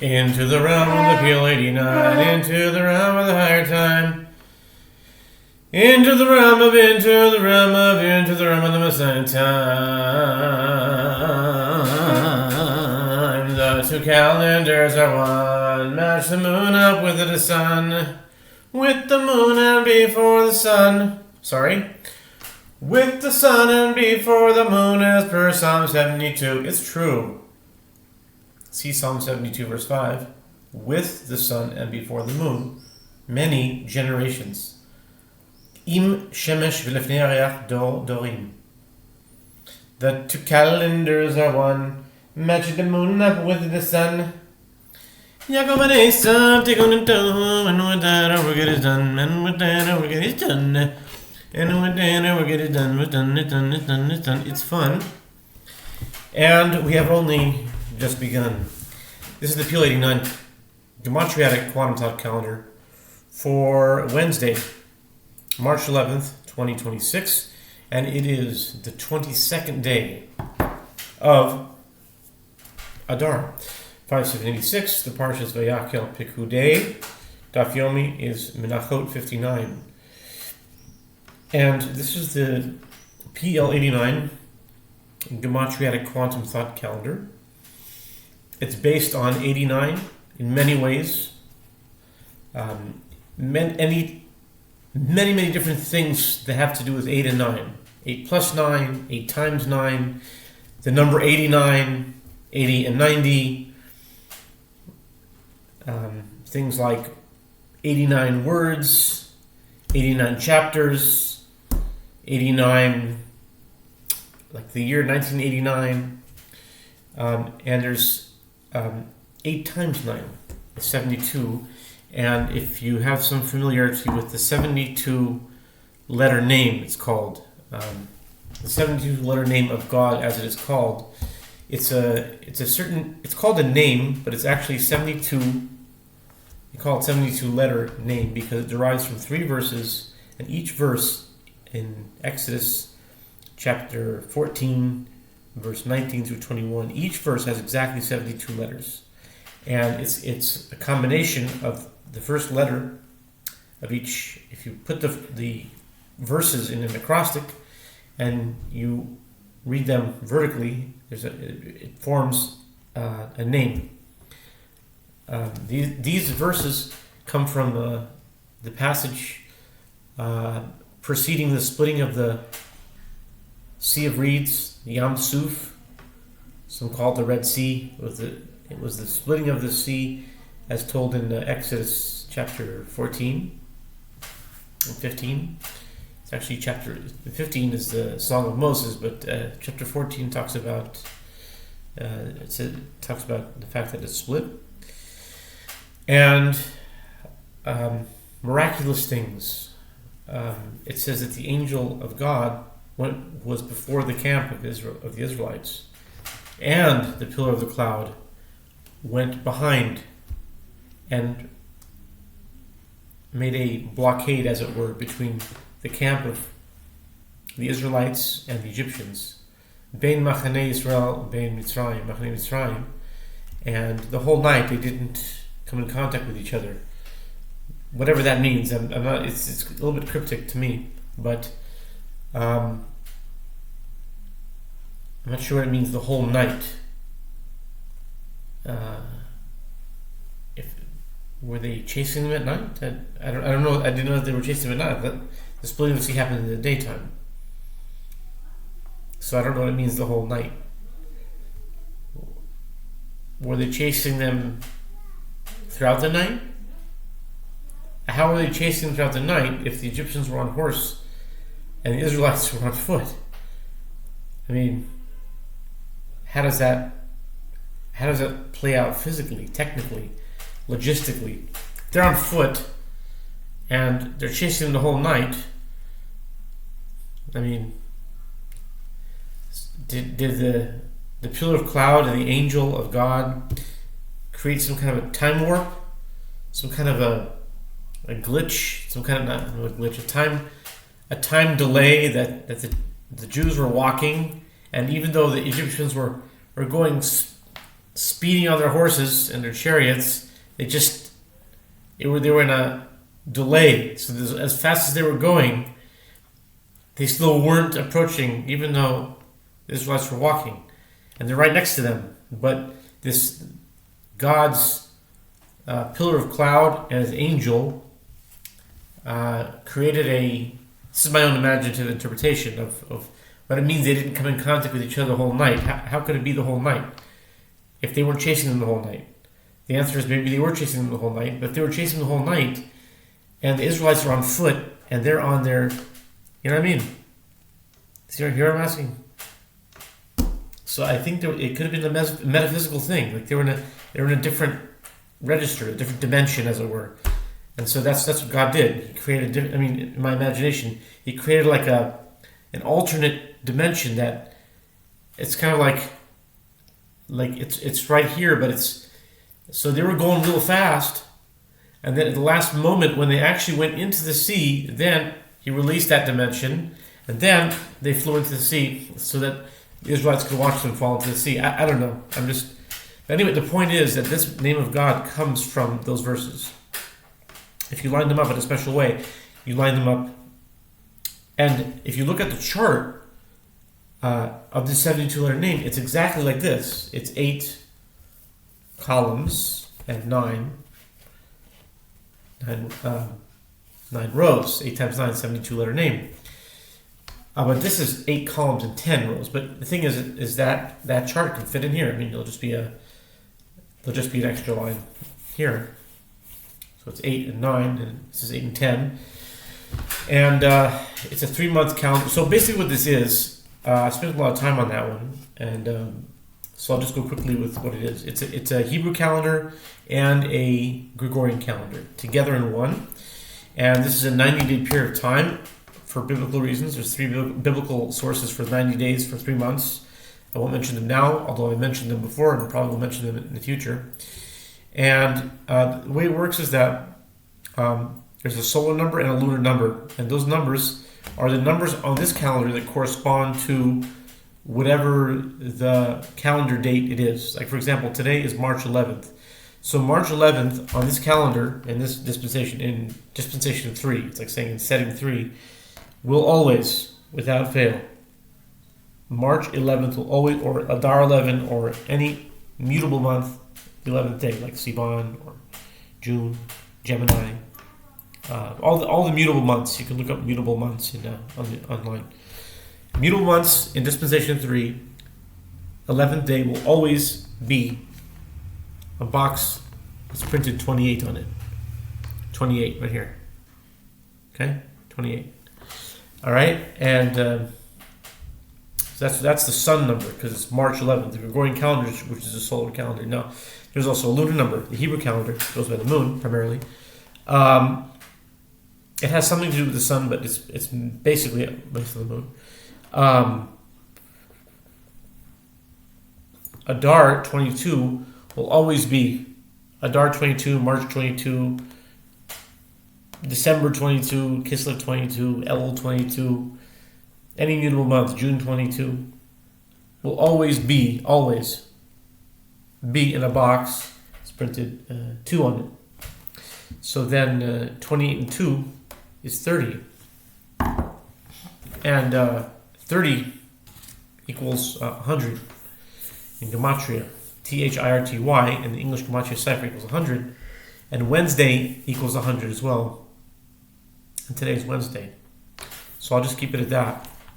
Into the realm of the PL-89, into the realm of the higher time, into the realm of the Messiah time. The two calendars are one. Match the moon up with the sun. With the moon and before the sun. With the sun and before the moon, as per Psalm 72. It's true. See Psalm 72 verse 5. With the sun and before the moon, many generations. Im shemesh v'lefnei areach dorim. The two calendars are one. Match the moon up with the sun. Yaakov and Esav take on the toe, and with that our work is done, and with that our work is done, and with that our work is done, it's done. It's fun, and we have only just begun. This is the PL-89 Gematriatic Quantum Thought Calendar for Wednesday, March 11th, 2026, and it is the 22nd day of Adar. 5786, the Parshas Vayakhel Pikudei. Daf Yomi is Menachot 59. And this is the PL-89 Gematriatic Quantum Thought Calendar. It's based on 89 in many ways. Many different things that have to do with 8 and 9. 8 plus 9, 8 times 9, the number 89, 80 and 90. Things like 89 words, 89 chapters, 89, like the year 1989, and there's 8 times 9, 72, and if you have some familiarity with the 72 letter name, it's called, the 72 letter name of God as it is called, it's called a name, but it's actually 72. We call it 72 letter name because it derives from 3 verses, and each verse in Exodus chapter 14, verse 19 through 21, each verse has exactly 72 letters. And it's a combination of the first letter of each. If you put the verses in an acrostic and you read them vertically, it forms a name. These verses come from the passage preceding the splitting of the Sea of Reeds, Yam Suf, some call it the Red Sea. It was the splitting of the sea as told in Exodus chapter 14 and 15. It's actually chapter 15 is the Song of Moses, but chapter 14 talks about talks about the fact that it's split. And miraculous things. It says that the angel of God was before the camp of the Israelites, and the pillar of the cloud went behind and made a blockade, as it were, between the camp of the Israelites and the Egyptians. Bein Machane Israel, Bein Mitzrayim, Machane Mitzrayim, and the whole night they didn't come in contact with each other. Whatever that means, I'm not. It's a little bit cryptic to me, but I'm not sure what it means. The whole night. If were they chasing them at night? I don't know. I didn't know that they were chasing them at night. But the splitting of the sea happened in the daytime, so I don't know what it means. The whole night. Were they chasing them throughout the night? How were they chasing them throughout the night if the Egyptians were on horse and the Israelites were on foot? I mean, how does that play out physically, technically, logistically? They're on foot and they're chasing them the whole night. I mean, did the pillar of cloud and the angel of God create some kind of a time warp, some kind of a glitch, some kind of not a glitch, a time delay that the Jews were walking, and even though the Egyptians were going speeding on their horses and their chariots. They were in a delay. So as fast as they were going, they still weren't approaching, even though the Israelites were walking, and they're right next to them. But this God's pillar of cloud and his angel created a. This is my own imaginative interpretation of what it means. They didn't come in contact with each other the whole night. How could it be the whole night if they weren't chasing them the whole night? The answer is maybe they were chasing them the whole night, but if they were chasing them the whole night, and the Israelites are on foot and they're on their, you know what I mean? See, here I'm asking. So I think it could have been a metaphysical thing. Like they were in a different register, a different dimension, as it were. And so that's what God did. He created. In my imagination, He created like an alternate dimension that it's kind of like it's right here, but it's so they were going real fast, and then at the last moment when they actually went into the sea, then He released that dimension, and then they flew into the sea so that the Israelites could watch them fall into the sea. I don't know. But anyway, the point is that this name of God comes from those verses. If you line them up in a special way, you line them up. And if you look at the chart of the 72-letter name, it's exactly like this. It's 8 columns and 9 rows. 8 times 9, 72-letter name. But this is 8 columns and 10 rows. But the thing is that chart can fit in here. I mean, there'll just be an extra line here. So it's 8 and 9, and this is 8 and 10. And it's a 3-month calendar. So basically what this is, I spent a lot of time on that one. And so I'll just go quickly with what it is. It's a Hebrew calendar and a Gregorian calendar together in one. And this is a 90-day period of time for biblical reasons. There's 3 biblical sources for 90 days for 3 months. I won't mention them now, although I mentioned them before and probably will mention them in the future. And the way it works is that there's a solar number and a lunar number. And those numbers are the numbers on this calendar that correspond to whatever the calendar date it is. Like, for example, today is March 11th. So March 11th on this calendar, in this dispensation, in dispensation 3, it's like saying in setting 3, will always, without fail, March 11th will always, or Adar 11, or any mutable month, the 11th day, like Sivan or June, Gemini, all the mutable months. You can look up mutable months online. Mutable months in dispensation 3, 11th day will always be a box that's printed 28 on it. 28 right here. Okay, 28. All right, and so that's the sun number because it's March 11th. The Gregorian calendar, which is a solar calendar. Now, there's also a lunar number. The Hebrew calendar goes by the moon primarily. It has something to do with the sun, but it's basically based on the moon. Adar 22 will always be Adar 22, March 22, December 22, Kislev 22, Elul 22, any mutable month, June 22, will always be in a box. It's printed 2 on it. So then 28 and 2 is 30. And 30 equals 100 in Gematria. Thirty, and the English Gematria cipher equals 100. And Wednesday equals 100 as well. And today's Wednesday. So I'll just keep it at that.